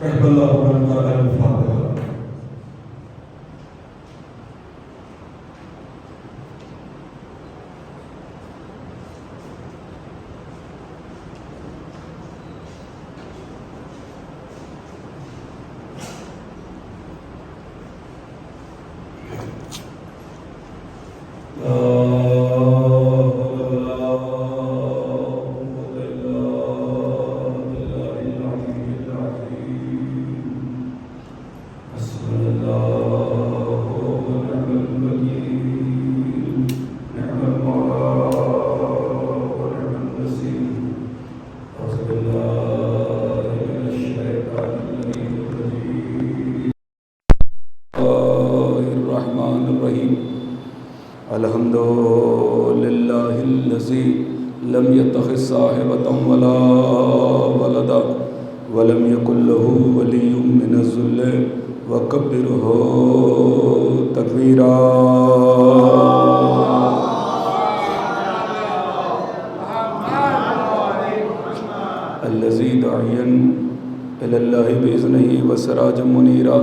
رحم الله من قرأ الفاتحة. الحمد لله الذي لم يتخذ صاحبة ولا ولدا ولم يكن له ولي من الذل وكبره تكبيرا. الذي داعيا إلى الله بإذنه وسراجا منيرا.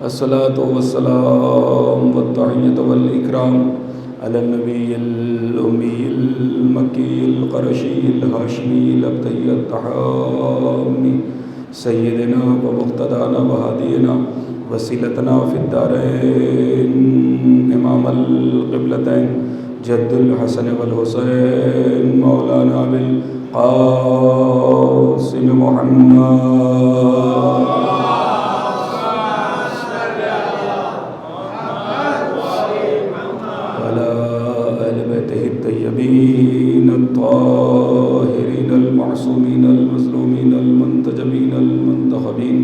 الصلاة والسلام والتحية والإكرام على النبي الأمي المكي القرشي الهاشمي الأبتي التحامي سيدنا ومقتدانا وهادينا وسيلتنا في الدارين إمام القبلتين جد الحسن والحسين مولانا بالقاسم محمد الطيبين الطاهرين المعصومين المظلومين المنتجبين المنتخبين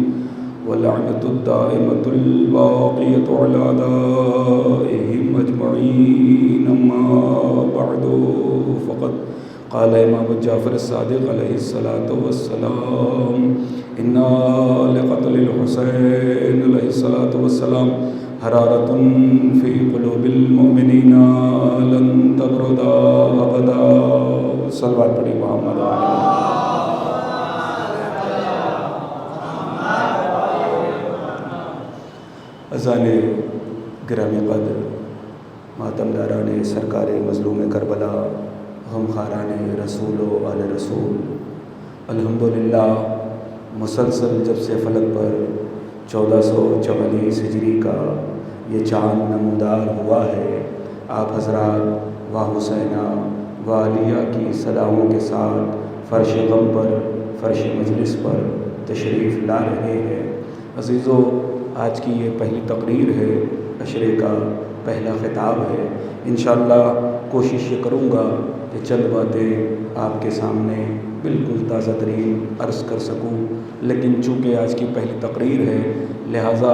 واللعنة الدائمة الباقية على أعدائهم أجمعين. أما بعد فقد قال إمام جعفر الصادق عليه الصلاة والسلام إنا لقتل الحسين عليه الصلاة والسلام حرارة في قلوب المؤمنين لن تبرد أبدا. صلوات پڑھی محمد اذان گرامی قدر ماتم داران سرکار مظلوم کربلا ہم خاران رسول و آل رسول، الحمدللہ مسلسل جب سے فلک پر 1444 ہجری کا یہ چاند نمودار ہوا ہے، آپ حضرات و حسینہ و علیہ کی صداؤں کے ساتھ فرش غم پر فرش مجلس پر تشریف لا رہے ہیں. عزیزو، آج کی یہ پہلی تقریر ہے، عشرے کا پہلا خطاب ہے. انشاءاللہ کوشش یہ کروں گا کہ چند باتیں آپ کے سامنے بالکل تازہ ترین عرض کر سکوں، لیکن چونکہ آج کی پہلی تقریر ہے لہٰذا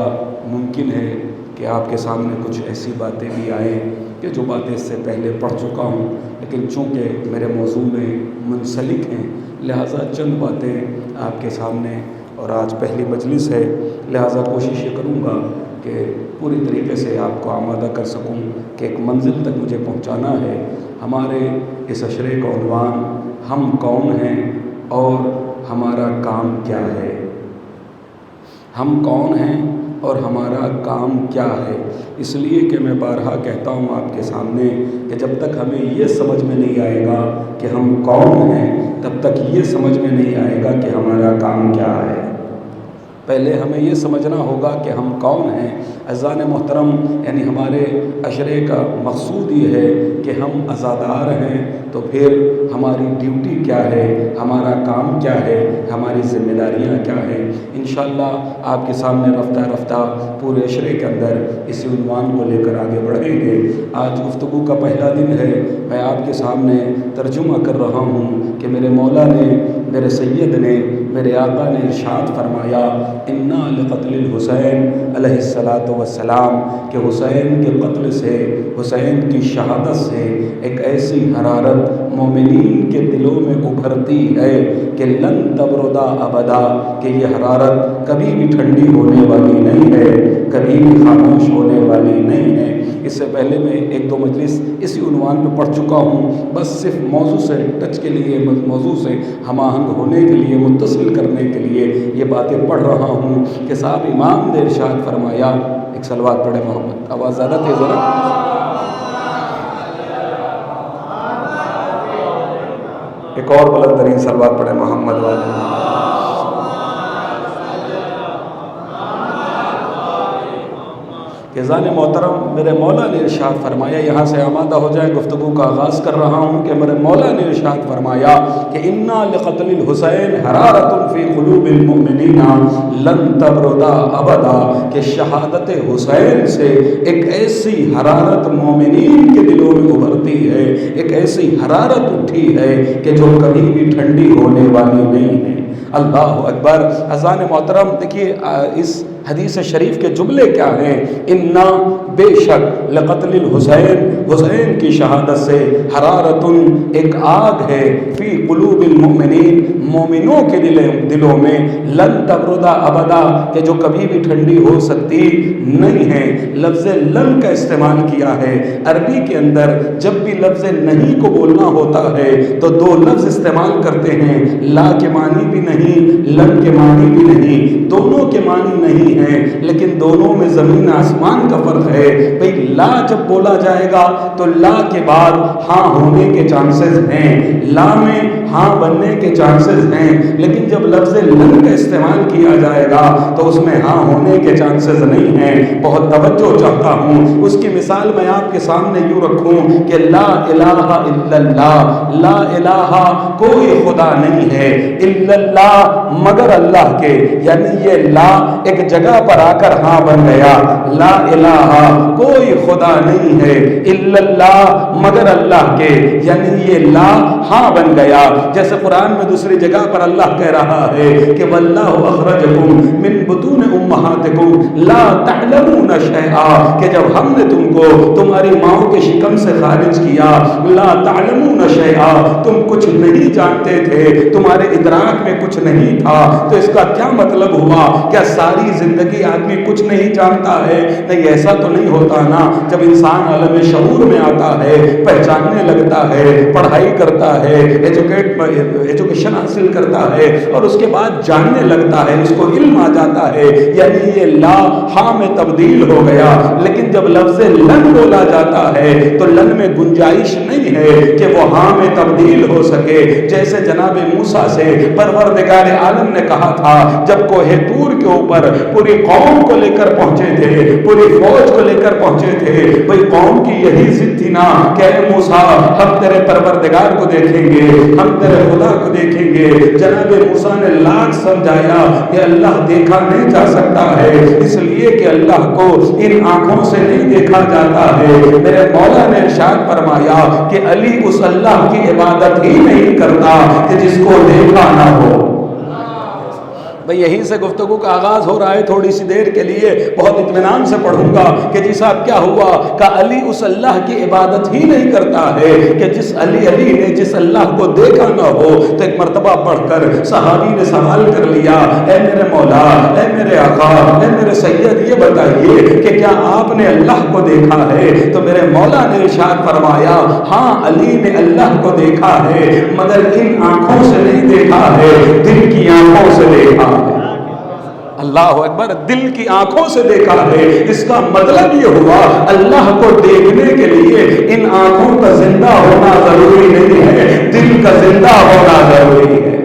ممکن ہے کہ آپ کے سامنے کچھ ایسی باتیں بھی آئیں کہ جو باتیں اس سے پہلے پڑھ چکا ہوں، لیکن چونکہ میرے موضوع میں منسلک ہیں لہٰذا چند باتیں آپ کے سامنے، اور آج پہلی مجلس ہے لہٰذا کوشش یہ کروں گا کہ پوری طریقے سے آپ کو آمادہ کر سکوں کہ ایک منزل تک مجھے پہنچانا ہے. ہمارے اس عشرے کا عنوان ہم کون ہیں اور ہمارا کام کیا ہے. ہم کون ہیں اور ہمارا کام کیا ہے. اس لیے کہ میں بارہا کہتا ہوں آپ کے سامنے کہ جب تک ہمیں یہ سمجھ میں نہیں آئے گا کہ ہم کون ہیں تب تک یہ سمجھ میں نہیں آئے گا کہ ہمارا کام کیا ہے. پہلے ہمیں یہ سمجھنا ہوگا کہ ہم کون ہیں. اذان محترم، یعنی ہمارے عشرے کا مقصود یہ ہے کہ ہم عزادار ہیں، تو پھر ہماری ڈیوٹی کیا ہے، ہمارا کام کیا ہے، ہماری ذمہ داریاں کیا ہیں. انشاءاللہ آپ کے سامنے رفتہ رفتہ پورے عشرے کے اندر اسی عنوان کو لے کر آگے بڑھیں گے. آج گفتگو کا پہلا دن ہے، میں آپ کے سامنے ترجمہ کر رہا ہوں کہ میرے مولا نے، میرے سید نے، میرے آقا نے ارشاد فرمایا انا لقتل الحسین علیہ الصلاۃ والسلام، کہ حسین کے قتل سے، حسین کی شہادت سے ایک ایسی حرارت مومنین کے دلوں میں ابھرتی ہے کہ لن تبردا ابدا، کہ یہ حرارت کبھی بھی ٹھنڈی ہونے والی نہیں ہے، کبھی بھی خاموش ہونے والی نہیں ہے. اس سے پہلے میں ایک دو مجلس اسی عنوان پہ پڑھ چکا ہوں، بس صرف موضوع سے ٹچ کے لیے، موضوع سے ہم آہنگ ہونے کے لیے، متصل کرنے کے لیے یہ باتیں پڑھ رہا ہوں کہ صاحب امام نے ارشاد فرمایا، ایک صلوات پڑھے محمد، آواز زیادہ تیز ہے نا، ایک اور بلند ترین صلوات پڑھے محمد والے، فیضان محترم میرے مولا نے ارشاد فرمایا، یہاں سے آمادہ ہو جائیں، گفتگو کا آغاز کر رہا ہوں کہ میرے مولا نے ارشاد فرمایا کہ اِنَّا لِقَتْلِ الْحُسَيْنِ حَرَارَةٌ فِي قُلُوبِ الْمُؤْمِنِينَ لَن تَبْرُدَ أَبَدًا، کہ شہادت حسین سے ایک ایسی حرارت مومنین کے دلوں میں ابھرتی ہے، ایک ایسی حرارت اٹھی ہے کہ جو کبھی بھی ٹھنڈی ہونے والی نہیں ہے۔ اللہ اکبر۔ اذان محترم دیکھیے اس حدیث شریف کے جملے کیا ہیں، اِنَّا بے شک لقتل الحسین، حسین کی شہادت سے، حرارت ایک آگ ہے، فی قلوب المؤمنین مومنوں کے دلوں میں، لن تبردا ابدا کہ جو کبھی بھی ٹھنڈی ہو سکتی نہیں ہے۔ لفظ لن کا استعمال کیا ہے عربی کے اندر، جب بھی لفظ نہیں کو بولنا ہوتا ہے تو دو لفظ استعمال کرتے ہیں، لا کے معنی بھی نہیں، لن کے معنی بھی نہیں، دونوں کے معنی نہیں ہیں، لیکن دونوں میں زمین آسمان کا فرق ہے۔ بھئی لا جب بولا جائے گا تو لا کے بعد ہاں ہونے کے چانسز ہیں، لا میں ہاں بننے کے چانسز ہیں، لیکن جب لفظ لن کا استعمال کیا جائے گا تو اس میں ہاں ہونے کے چانسز نہیں ہیں۔ بہت توجہ چاہتا ہوں، اس کی مثال میں آپ کے سامنے یوں رکھوں کہ لا الہ الا اللہ، لا الہ کوئی خدا نہیں ہے، الا اللہ مگر اللہ کے، یعنی یہ لا ایک جگہ پر آ کر ہاں بن گیا، لا الہ کوئی خدا نہیں ہے، الا اللہ مگر اللہ کے، یعنی یہ لا ہاں بن گیا۔ جیسے قرآن میں دوسری جگہ پر اللہ کہہ رہا ہے کہ واللہ اخرجکم من بطون امہاتکم لا تعلمون شیئا، کہ جب ہم نے تم کو تمہاری ماؤں کے شکم سے خارج کیا، لا تعلمون شیئا تم کچھ نہیں جانتے تھے، تمہارے ادراک میں کچھ نہیں تھا، تو اس کا کیا مطلب ہوا؟ کیا ساری زندگی آدمی کچھ نہیں جانتا ہے؟ نہیں، ایسا تو نہیں ہوتا نا۔ جب انسان عالم شعور میں آتا ہے، پہچاننے لگتا ہے، پڑھائی کرتا ہے، ایجوکیشن حاصل کرتا ہے اور اس کے بعد جاننے لگتا ہے، اس کو علم آ جاتا ہے، یعنی یہ لا ہاں میں تبدیل ہو گیا۔ لیکن جب لفظ لن بولا جاتا ہے تو لن میں گنجائش نہیں ہے کہ وہ ہاں میں تبدیل ہو سکے۔ جیسے جناب موسیٰ سے پروردگار عالم نے کہا تھا جب کوہ طور کے اوپر پوری قوم کو لے کر پہنچے تھے، پوری فوج کو لے کر پہنچے تھے، بھئی قوم کی یہی ضد تھی نا کہ اے موسیٰ ہم تیرے پروردگار کو دیکھیں گے، ہم تیرے خدا کو دیکھیں گے۔ جناب موسیٰ نے لاکھ سمجھایا کہ اللہ دیکھا نہیں جا سکتا ہے، اس لیے کہ اللہ کو ان آنکھوں سے نہیں دیکھا جاتا ہے۔ میرے مولا نے ارشاد فرمایا کہ علی اس اللہ کی عبادت ہی نہیں کرتا کہ جس کو دیکھا نہ ہو۔ بھئی یہیں سے گفتگو کا آغاز ہو رہا ہے، تھوڑی سی دیر کے لیے بہت اطمینان سے پڑھوں گا کہ جی صاحب کیا ہوا؟ کہ علی اس اللہ کی عبادت ہی نہیں کرتا ہے کہ جس علی نے جس اللہ کو دیکھا نہ ہو۔ تو ایک مرتبہ پڑھ کر صحابی نے سوال کر لیا، اے میرے مولا، اے میرے آقا، اے میرے سید، یہ بتائیے کہ کیا آپ نے اللہ کو دیکھا ہے؟ تو میرے مولا نے ارشاد فرمایا ہاں علی نے اللہ کو دیکھا ہے، مگر ان آنکھوں سے نہیں دیکھا ہے، دل کی آنکھوں سے دیکھا۔ اللہ اکبر، دل کی آنکھوں سے دیکھا ہے۔ اس کا مطلب یہ ہوا اللہ کو دیکھنے کے لیے ان آنکھوں کا زندہ ہونا ضروری نہیں ہے، دل کا زندہ ہونا ضروری ہے۔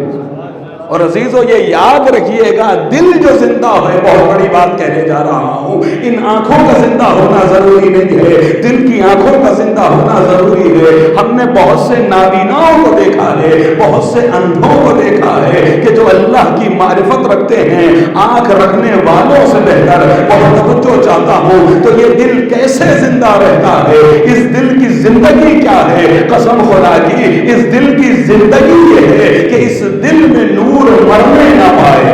اور عزیزو یہ یاد رکھیے گا، دل جو زندہ ہے، بہت بڑی بات کہنے جا رہا ہوں، ان آنکھوں کا زندہ ہونا ضروری نہیں ہے، دل کی آنکھوں کا زندہ ہونا ضروری ہے۔ ہم نے بہت سے نابیناؤں کو دیکھا ہے، بہت سے اندھوں کو دیکھا ہے کہ جو اللہ کی معرفت رکھتے ہیں آنکھ رکھنے والوں سے بہتر۔ بہت توجہ چاہتا ہوں، تو یہ دل کیسے زندہ رہتا ہے؟ اس دل کی زندگی کیا ہے؟ قسم خدا کی اس دل کی زندگی یہ ہے کہ اس دل میں نور مرنے نہ پائے۔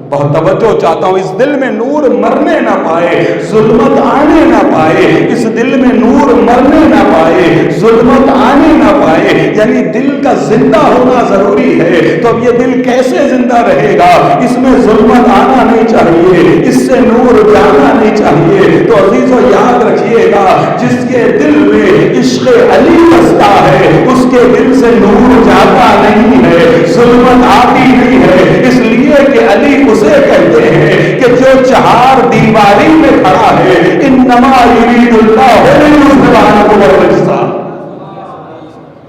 بہت توجہ چاہتا ہوں، اس دل میں نور مرنے نہ پائے، ظلمت آنے نہ پائے، اس دل میں نور مرنے نہ پائے، ظلمت آنے نہ پائے، یعنی دل کا زندہ ہونا ضروری ہے۔ تو اب یہ دل کیسے زندہ رہے گا؟ اس میں ظلمت آنا نہیں چاہیے، اس سے نور جانا نہیں چاہیے۔ تو عزیزو یاد رکھیے گا، جس عشق علی بستا ہے اس کے دل سے نور جاتا نہیں ہے، ظلمت آتی نہیں ہے، اس لیے کہ علی اسے کہتے ہیں کہ جو چہار دیواری میں کھڑا ہے، انما یرید اللہ لیذھب عنکم الرجس۔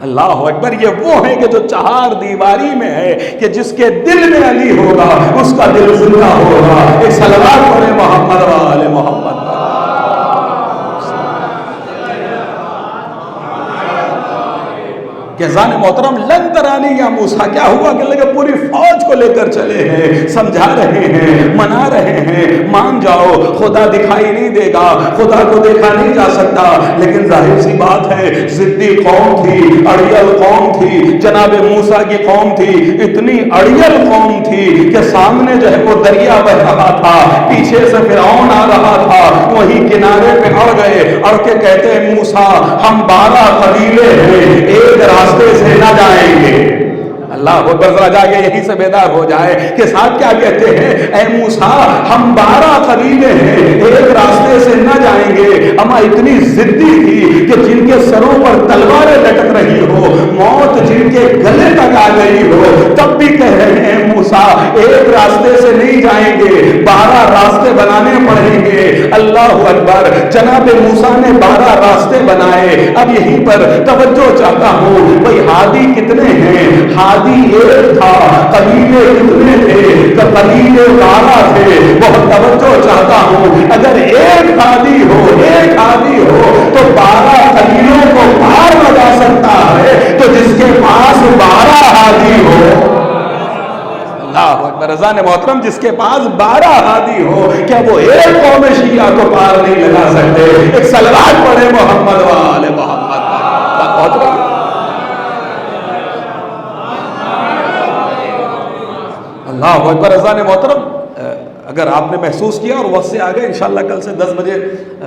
اللہ اکبر، یہ وہ ہے کہ جو چہار دیواری میں ہے کہ جس کے دل میں علی ہوگا اس کا دل زندہ ہوگا۔ ایک صلوات پڑھے محمد و آل محمد۔ کہ زان محترم لن ترانی یا موسیٰ، کیا ہوا کہ لگے پوری فوج کو لے کر چلے ہیں، سمجھا رہے ہیں، منا رہے ہیں، مان جاؤ، خدا دکھائی نہیں دے گا، خدا کو دیکھا نہیں جا سکتا، لیکن ظاہر سی بات ہے ضدی قوم تھی، اڑیل قوم تھی، جناب موسیٰ کی قوم تھی، اتنی اڑیل قوم تھی کہ سامنے جو ہے وہ دریا بہ رہا تھا، پیچھے سے فرعون آ رہا تھا، وہیں کنارے پہ اڑ گئے، اڑ کے کہتے ہیں موسیٰ ہم 12 قبیلے ہیں، ایک راستے سے نہ جائیں گے۔ اللہ اکبر، ذرا جا کے یہیں سے بیدار ہو جائے کہ صاحب کیا کہتے ہیں، اے موسیٰ ہم 12 قبیلے ہیں، ایک راستے سے نہ جائیں گے۔ اما اتنی ضدی تھی کہ جن کے سروں پر تلواریں لٹک رہی ہو، موت جن کے گلے تک آ گئی ہو، تب بھی کہہ رہے ہیں موسیٰ ایک راستے سے نہیں جائیں گے، 12 راستے بنانے پڑیں گے۔ اللہ اکبر، جناب موسیٰ نے 12 راستے بنائے۔ اب یہیں پر توجہ چاہتا ہوں، بھئی ہادی کتنے ہیں؟ ہادی ایک تھا، قبیلے کتنے تھے؟ قبیلے 12 تھے۔ بہت توجہ چاہتا ہوں، اگر ایک ہادی ہو، ایک ہادی ہو تو 12 قبیلوں کو پار لگا سکتا ہے، تو جس کے پاس 12 ہادی ہو، اللہ اکبر، رضان محترم، جس کے پاس 12 ہادی ہو، کیا وہ ایک قوم شیعہ کو پار نہیں لگا سکتے؟ ایک صلوات پڑھے محمد و آل محمد۔ اللہ اکبر، رضان محترم، اگر آپ نے محسوس کیا اور وقت سے آگے انشاءاللہ کل سے 10 بجے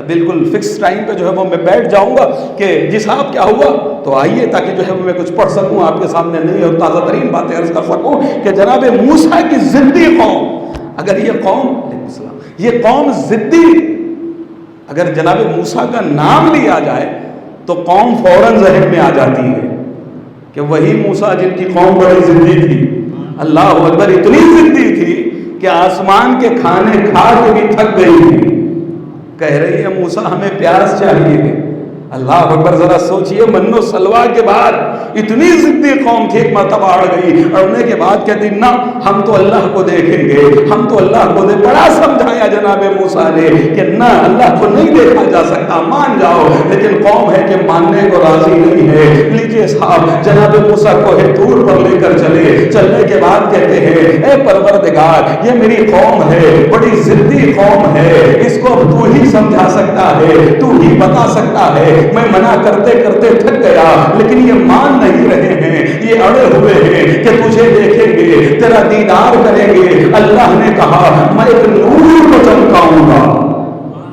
بالکل فکس ٹائم پہ جو ہے وہ میں بیٹھ جاؤں گا کہ جی صاحب کیا ہوا، تو آئیے تاکہ جو ہے میں کچھ پڑھ سکوں آپ کے سامنے، نہیں اور تازہ ترین باتیں عرض کر سکوں کہ جناب موسیٰ کی ضدی قوم، اگر یہ قوم ضدی، اگر جناب موسیٰ کا نام لیا جائے تو قوم فوراً ذہن میں آ جاتی ہے کہ وہی موسیٰ جن کی قوم بڑی ضدی تھی۔ اللہ اکبر، اتنی ضدی تھی کہ آسمان کے کھانے کھا کے بھی تھک گئی تھی، کہہ رہی ہے موسیٰ ہمیں پیاس چاہیے۔ اللہ اکبر، ذرا سوچئے، من و سلوہ کے بعد اتنی ضدی قوم تھی، ایک مرتبہ اڑ گئی، اڑنے کے بعد کہتی نہ ہم تو اللہ کو دیکھیں گے، ہم تو اللہ کو بڑا سمجھایا جناب موسیٰ نے کہ نہ اللہ کو نہیں دیکھا جا سکتا، مان جاؤ، لیکن قوم ہے کہ ماننے کو راضی نہیں ہے۔ لیجئے صاحب، جناب موسیٰ کوہ طور پر لے کر چلنے کے بعد کہتے ہیں اے پروردگار، یہ میری قوم ہے، بڑی ضدی قوم ہے، اس کو تو ہی سمجھا سکتا ہے، تو ہی بتا سکتا ہے، میں منع کرتے کرتے تھک گیا، لیکن یہ مان نہیں رہے ہیں، یہ اڑے ہوئے ہیں کہ تجھے دیکھیں گے، تیرا دیدار کریں گے۔ اللہ نے کہا میں ایک نور کو چمکاؤں گا،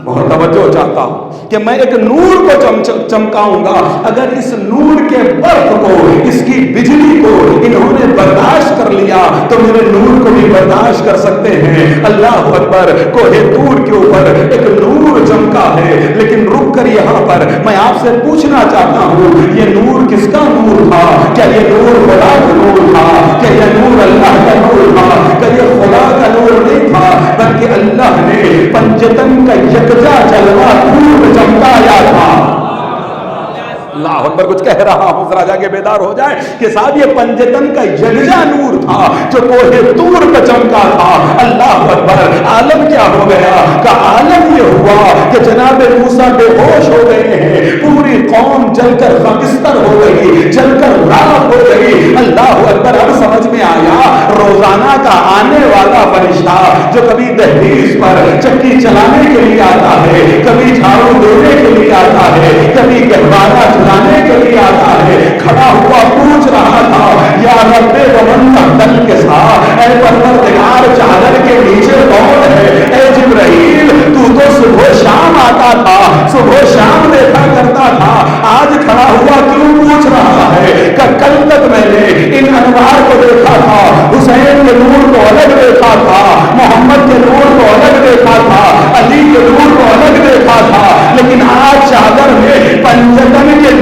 بہت توجہ چاہتا ہوں کہ میں ایک نور کو چمکاؤں گا، اگر اس نور کے برق کو، اس کی بجلی کو انہوں نے برداشت کر لیا تو میرے نور کو بھی برداشت کر سکتے ہیں۔ اللہ اکبر، کوہ طور کے اوپر ایک نور چمکا ہے، لیکن رک کر یہاں پر میں آپ سے پوچھنا چاہتا ہوں یہ نور کس کا نور تھا؟ کیا یہ نور خدا کا نور تھا؟ کیا یہ نور اللہ کا نور تھا؟ کیا یہ خدا کا نور نہیں تھا، بلکہ اللہ نے پنجتن کا یکجا جلوہ نور چمکایا تھا۔ اللہ اکبر، کچھ کہہ رہا ہوں، ذرا جا کے بیدار ہو جائے کہ صاحب یہ پنجتن کا یکجا نور تھا جو کوہ طور پہ چمکا تھا۔ اللہ اکبر، عالم کیا ہو گیا کہ عالم یہ ہوا کہ جناب موسیٰ بے ہوش ہو گئے ہیں، پوری قوم جل کر خاکستر ہو گئی، جل کر راکھ ہو گئی۔ اللہ اکبر، اب سمجھ میں آیا روزانہ کا آنے والا فرشتہ جو کبھی دہلیز پر چکی چلانے کے لیے آتا ہے، کبھی جھاڑو دینے کے لیے آتا ہے، کبھی گہوارہ چلانے کے لیے آتا ہے، کھڑا ہوا پوچھ رہا تھا یا رب ومن تحتل کے ساتھ، اے پروردگار چادر کے نیچے کون ہے؟ اے جبرائیل، تو صبح شام آتا تھا، صبح شام دیکھا کرتا تھا، آج کھڑا ہوا کیوں پوچھ رہا ہے؟ کہ کل تک میں نے ان انوار کو دیکھا تھا، حسین کے نور کو الگ دیکھا تھا، محمد کے نور کو الگ دیکھا تھا، علی کے نور کو الگ دیکھا تھا، لیکن آج چادر میں پنجتن کے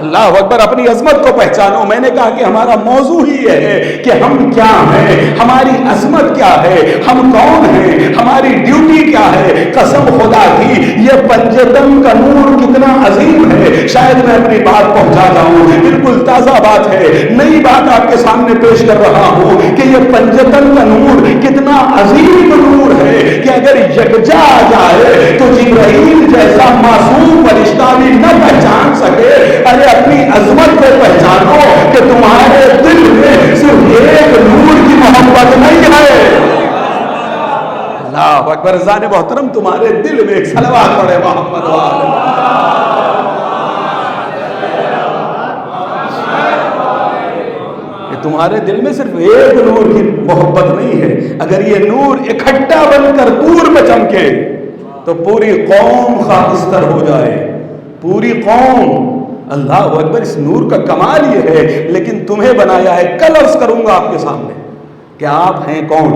اللہ اکبر، اپنی عظمت کو پہچانو۔ میں نے کہا کہ ہمارا موضوع ہی یہ ہے کہ ہم کیا ہیں، ہماری عظمت کیا ہے، ہم کون ہیں، ہماری ڈیوٹی کیا ہے۔ قسم خدا کی یہ پنجتن کا نور کتنا عظیم ہے، شاید میں اپنی بات پہنچا جاؤں، بالکل تازہ بات ہے، نئی بات آپ کے سامنے پیش کر رہا ہوں کہ یہ پنجتن کا نور کتنا عظیم نور ہے کہ اگر یکجا آ جائے تو جبرائیل جیسا معصوم فرشتہ بھی نہ پہچان سکے۔ ارے اپنی عظمت کو پہچانو کہ تمہارے دل میں صرف ایک نور کی محبت نہیں ہے۔ اللہ اکبر، ذات محترم تمہارے دل میں ایک صلوات پڑھے محمد والے۔ تمہارے دل میں صرف ایک نور کی محبت نہیں ہے، اگر یہ نور اکٹھا بن کر دور میں چمکے تو پوری قوم خاکستر ہو جائے، پوری قوم۔ اللہ اکبر، اس نور کا کمال یہ ہے، لیکن تمہیں بنایا ہے۔ کل عرض کروں گا آپ کے سامنے کہ آپ ہیں کون،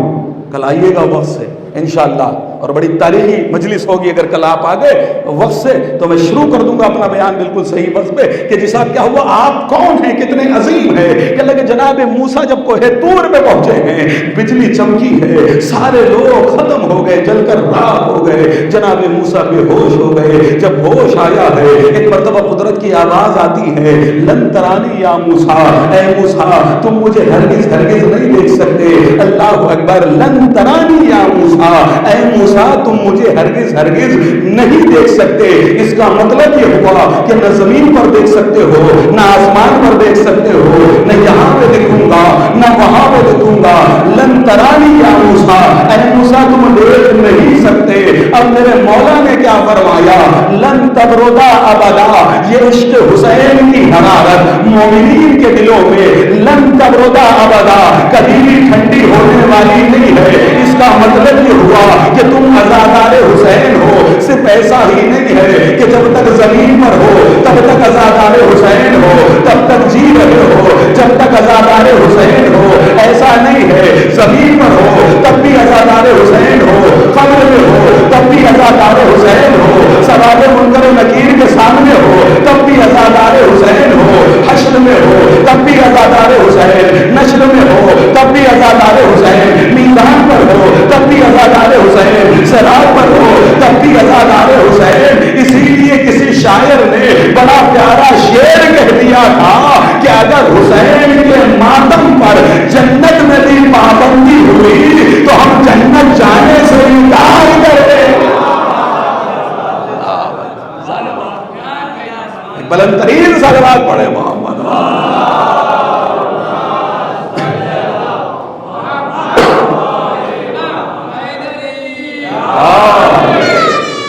کل آئیے گا وقت سے انشاءاللہ، اور بڑی تاریخی مجلس ہوگی۔ اگر کل آپ آ گئے وقت سے تو میں شروع کر دوں گا اپنا بیان بالکل صحیح وقت پہ کہ جی صاحب کیا ہوا، آپ کون ہیں، کتنے عظیم ہیں۔ کہ لگے جناب موسیٰ جب کوہ طور میں پہنچے ہیں، بجلی چمکی ہے، سارے لوگ ختم ہو گئے، جل کر راکھ ہو گئے، جناب موسیٰ بے ہوش ہو گئے۔ جب ہوش آیا ہے، ایک مرتبہ قدرت کی آواز آتی ہے، لن ترانی یا موسیٰ، اے موسیٰ تم مجھے ہرگز ہرگز نہیں دیکھ سکتے۔ اللہ اکبر، لن ترانی یا موسیٰ، اے موسیٰ تم مجھے ہرگز ہرگز نہیں دیکھ سکتے۔ اس کا مطلب یہ ہوا کہ نہ زمین پر دیکھ سکتے ہو، نہ آسمان پر دیکھ سکتے ہو، نہ یہاں پہ دکھوں گا نہ وہاں پہ دکھوں گا۔ لن ترانی یا موسیٰ، اے موسیٰ تم دیکھ نہیں سکتے۔ اب میرے مولا نے کیا فرمایا، لن تبردا ابدا، یہ عشق حسین کی حرارت مومنین کے دلوں میں لن تبردا ابدا، کبھی بھی ٹھنڈی ہونے والی نہیں ہے۔ اس کا مطلب یہ ہوا کہ تم عزادار حسین ہو۔ صرف ایسا ہی نہیں ہے کہ جب تک زمین پر ہو تب تک عزادار حسین ہو، تب تک جی رہے ہو جب تک عزادار حسین ہو، ایسا نہیں ہے۔ زمین پر ہو تب بھی عزادار حسین ہو، قبر میں ہو تب بھی عزادار حسین ہو، سوال منکر و نکیر کے سامنے ہو تب بھی عزادار حسین ہو، حشر میں ہو تب بھی عزادار حسین، نشر میں ہو تب بھی عزادار حسین، میدان پر ہو تب بھی عزادار حسین، صراط پر ہو تب بھی عزادار حسین۔ اسی لیے کسی شاعر نے بڑا پیارا شعر کہہ دیا تھا کہ اگر حسین کے ماتم پر جنت میں بھی پابندی ہوئی تو ہم جنت جانے سے انکار کریں۔ بلند ترین صلوات پڑھے محمد۔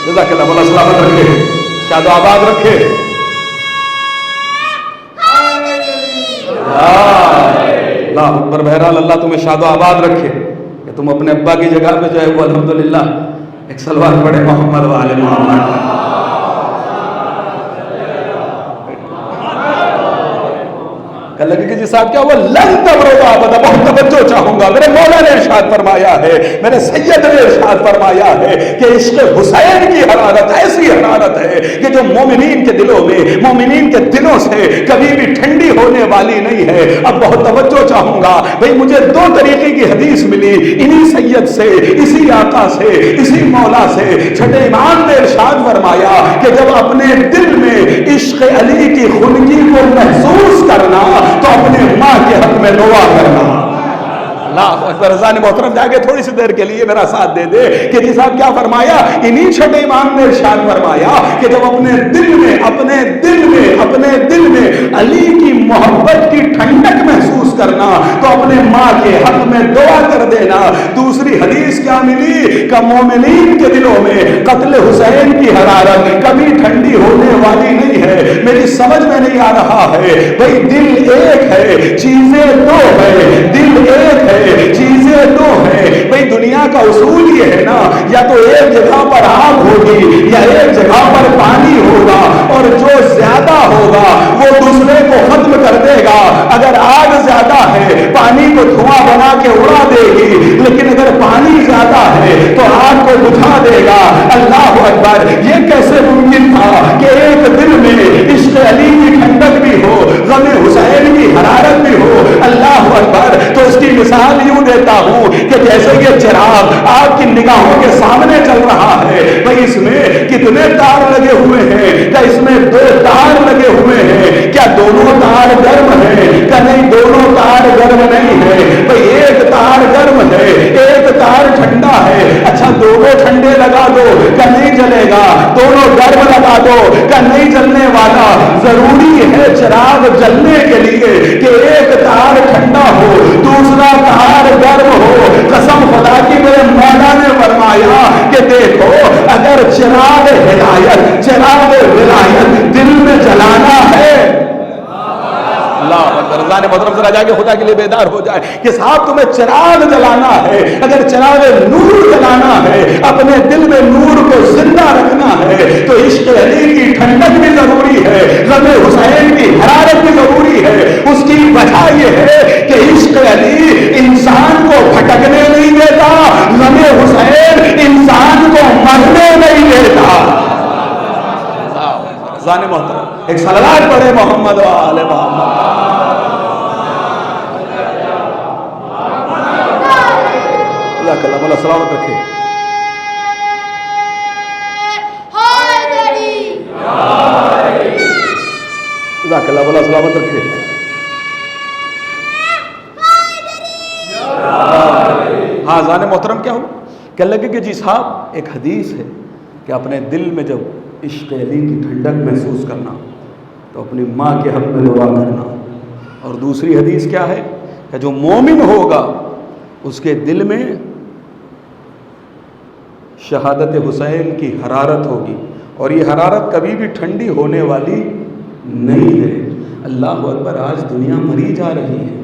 جزاک اللہ، مولا سلامت رکھے، شاد و آباد رکھے۔ اللہ اکبر، بہرحال اللہ تمہیں شاد و آباد رکھے کہ تم اپنے ابا کی جگہ پہ جو ہے وہ الحمدللہ ایک صلوات پڑھے محمد و آل محمد۔ کہ لگے کہ جی صاحب کیا ہوا، لن تبردا ابدا، بہت توجہ چاہوں گا۔ میرے مولا نے ارشاد فرمایا ہے، میرے سید نے ارشاد فرمایا ہے کہ عشق حسین کی حرارت ایسی حرارت ہے کہ جو مومنین کے دلوں میں، مومنین کے دلوں سے کبھی بھی ٹھنڈی ہونے والی نہیں ہے۔ اب بہت توجہ چاہوں گا بھئی، مجھے دو طریقے کی حدیث ملی انہی سید سے، اسی آقا سے، اسی مولا سے۔ چھٹے امام نے ارشاد فرمایا کہ جب اپنے دل میں عشق علی کی خنکی کو محسوس کرنا تو اپنے ماں کے حق میں دعا کرنا۔ اللہ اکبر، رضان محترم جا کے تھوڑی سی دیر کے لیے میرا ساتھ دے دے کہ جی صاحب کیا فرمایا، انہی چھٹے امام نے ارشاد فرمایا کہ جب اپنے دل میں علی کی محبت کی ٹھنڈک محسوس کرنا تو اپنے ماں کے حق میں دعا کر دینا۔ دوسری حدیث کیا ملی کہ مومنین کے دلوں میں قتل حسین کی حرارت کبھی ٹھنڈی ہونے والی نہیں ہے۔ میری سمجھ میں نہیں آ رہا ہے بھئی، دل ایک ہے چیزیں دو ہے، دل ایک ہے چیزیں دو ہیں۔ بھئی دنیا کا اصول یہ ہے نا، یا تو ایک جگہ پر آگ ہوگی یا ایک جگہ پر پانی ہوگا، اور جو زیادہ ہوگا وہ دوسرے کو ختم کر دے گا۔ اگر آگ زیادہ ہے پانی کو دھواں بنا کے اڑا دے گی، لیکن اگر پانی زیادہ ہے تو آگ کو بجھا دے گا۔ اللہ اکبر، یہ کیسے ممکن تھا کہ ایک دل میں عشق علی کی ٹھنڈک بھی مثال یوں دیتا ہوں کہ جیسے یہ چراغ آپ کی نگاہوں کے سامنے چل رہا ہے، بھئی اس میں کتنے تار لگے ہوئے ہیں؟ کیا اس میں 2 تار لگے ہوئے ہیں؟ کیا دونوں تار گرم ہیں؟ کیا نہیں دونوں تار گرم نہیں ہے؟ بھئی ایک تار گرم ہے، ایک تار ٹھنڈا ہے، اچھا دونوں ٹھنڈے لگا دو، کیا نہیں جلے گا؟ دونوں گرم لگا دو، کیا نہیں جلنے والا؟ ضروری ہے چراغ جلنے کے لیے کہ ایک تار ٹھنڈا ہو، دوسرا تار گرم ہو۔ قسم خدا کی میرے مولا نے فرمایا کہ دیکھو اگر چراغ ہدایت، چراغ ولایت دل میں جلانا ہے، اللہ رضا نے محترم ذرا جا کے خدا کے لیے بیدار ہو جائے کہ صاحب تمہیں چراغ جلانا ہے، اگر چراغ نور جلانا ہے، اپنے دل میں نور کو زندہ رکھنا ہے تو عشق علی کی ٹھنڈک بھی ضروری ہے، غم حسین کی حرارت بھی ضروری ہے۔ اس کی وجہ یہ ہے کہ عشق علی انسان کو بھٹکنے نہیں دیتا، غم حسین انسان کو مرنے نہیں دیتا۔ رضا نے محترم ایک صلوات پڑھے محمد و آل محمد۔ اللہ کلام اللہ سلامت رکھے۔ اللہ کلام اللہ سلامت رکھے۔ ہاں زان محترم کیا ہو؟ کہنے لگے کہ جی صاحب ایک حدیث ہے کہ اپنے دل میں جب عشق علی کی ٹھنڈک محسوس کرنا تو اپنی ماں کے حق میں دعا کرنا، اور دوسری حدیث کیا ہے کہ جو مومن ہوگا اس کے دل میں شہادت حسین کی حرارت ہوگی، اور یہ حرارت کبھی بھی ٹھنڈی ہونے والی نہیں ہے۔ اللہ اکبر، آج دنیا مری جا رہی ہے،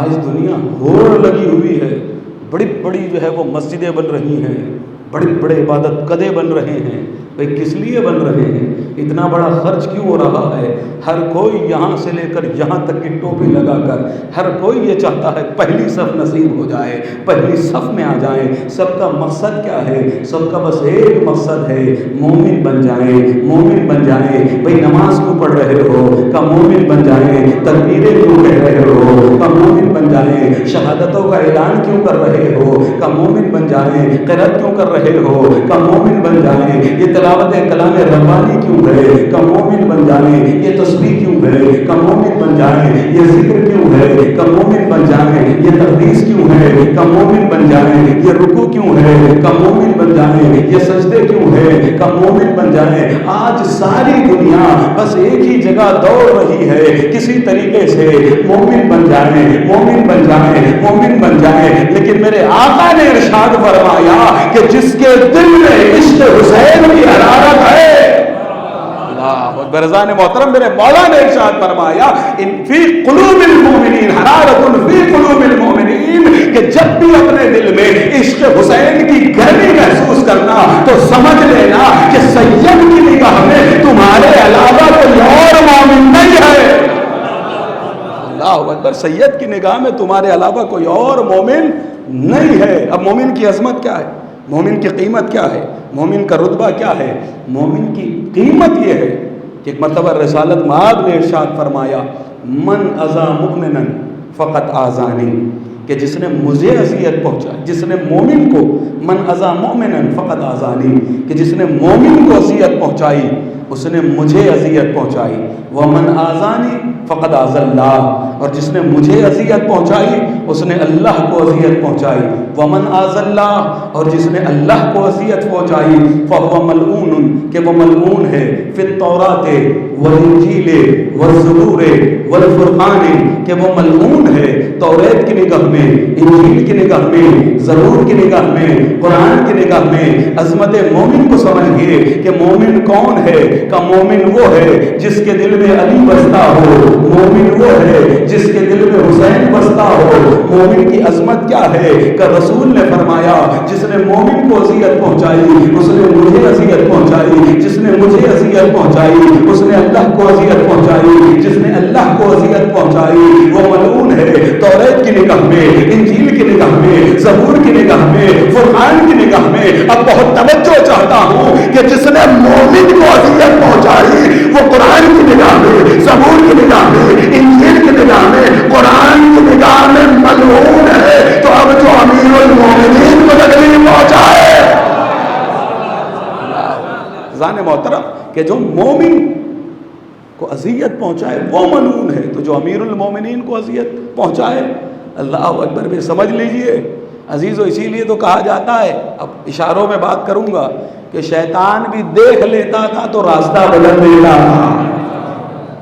آج دنیا ہوڑ لگی ہوئی ہے، بڑی بڑی جو ہے وہ مسجدیں بن رہی ہیں، بڑے بڑے عبادت قدے بن رہے ہیں۔ بھئی کس لیے بن رہے ہیں؟ اتنا بڑا خرچ کیوں ہو رہا ہے؟ ہر کوئی یہاں سے لے کر یہاں تک کی ٹوپی لگا کر ہر کوئی یہ چاہتا ہے پہلی صف نصیب ہو جائے، پہلی صف میں آ جائیں۔ سب کا مقصد کیا ہے؟ سب کا بس ایک مقصد ہے، مومن بن جائیں، مومن بن جائیں۔ بھئی نماز کیوں پڑھ رہے ہو؟ کا مومن بن جائیں۔ تکبیریں کیوں کہہ رہے ہو؟ کا مومن بن جائیں۔ شہادتوں کا اعلان کیوں کر رہے ہو؟ کا مومن بن جائیں۔ قرأت کیوں کر رہے ہو؟ کا مومن بن جائیں۔ یہ تلاوت کلام ربانی کیوں ہے؟ کا مومن بن جائیں۔ یہ تسبیح کیوں ہے؟ کا مومن بن جائیں۔ یہ ذکر کیوں ہے؟ کا مومن بن جائیں۔ یہ تقدیس کیوں ہے؟ کا مومن بن جائیں۔ یہ رکوع کیوں ہے؟ کا مومن بن جائیں۔ یہ سجدے کیوں ہے؟ کا مومن بن جائیں۔ آج ساری دنیا بس ایک ہی جگہ دوڑ رہی ہے، کسی طریقے سے مومن بن جائیں، مومن بن جائیں، مومن بن جائیں۔ لیکن میرے آقا نے ارشاد فرمایا کہ جس کے دل میں عشق حسین کی حرارت ہے، برزان محترم میرے مولا نے ارشاد فرمایا ان فی قلوب المؤمنین حرارت فی قلوب المؤمنین، کہ جب بھی اپنے دل میں عشق حسین کی گرمی محسوس کرنا تو سمجھ لینا کہ سید کی نگاہ میں تمہارے علاوہ کوئی اور مومن نہیں ہے۔ اللہ اکبر، سید کی نگاہ میں تمہارے علاوہ کوئی اور مومن نہیں ہے۔ اب مومن کی عظمت کیا ہے؟ مومن کی قیمت کیا ہے؟ مومن کا رتبہ کیا ہے؟ مومن کی قیمت یہ ہے کہ ایک مرتبہ رسالت مآب نے ارشاد فرمایا من اذا مؤمنا فقط آذانی، کہ جس نے مجھے اذیت پہنچائی، جس نے مومن کو من اذا مؤمنا فقط آذانی، کہ جس نے مومن کو اذیت پہنچائی اس نے مجھے اذیت پہنچائی، ومن آذانی فقط آذى اللہ، اور جس نے مجھے اذیت پہنچائی اس نے اللہ کو اذیت پہنچائی، ومن آذى اللہ، اور جس نے اللہ کو اذیت پہنچائی فهو ملعون، کہ وہ ملعون ہے، فی التوراۃ والانجیل والزبور والفرقان، کہ وہ ملعون ہے توریت کی نگاہ میں، انجیل کی نگاہ میں، زبور کی نگاہ میں، قرآن کی نگاہ میں۔ عظمت مومن کو سمجھ گئے کہ مومن کون ہے؟ کا مومن وہ ہے جس کے دل میں علی بستا ہو، مومن وہ ہے جس کے دل میں حسین بستا ہو۔ مومن کی عظمت کیا ہے؟ کہ رسول نے فرمایا جس نے مومن کو اذیت پہنچائی اس نے مجھے اذیت پہنچائی، جس نے مجھے اذیت پہنچائی اس نے اللہ کو اذیت پہنچائی، جس نے اللہ کو اذیت پہنچائی وہ ملعون ہے توریت کی نگاہ میں، انجیل کی نگاہ میں، زبور کی نگاہ میں، فرقان کی نگاہ میں۔ اب بہت توجہ چاہتا ہوں کہ جس نے مومن کو اذیت پہنچائی وہ قرآن کی نگاہ میں، زبور کی نگاہ میں، انجیل کی نگاہ میں، قرآن کی نگاہ میں ملعون ہے۔ محترم کہ جو مومن کو اذیت پہنچائے وہ ملعون ہے، تو جو امیر المومنین کو اذیت پہنچائے، اللہ اکبر، بھی سمجھ لیجئے عزیزو، اسی لیے تو کہا جاتا ہے، اب اشاروں میں بات کروں گا، کہ شیطان بھی دیکھ لیتا تھا تو راستہ بدل دیتا تھا۔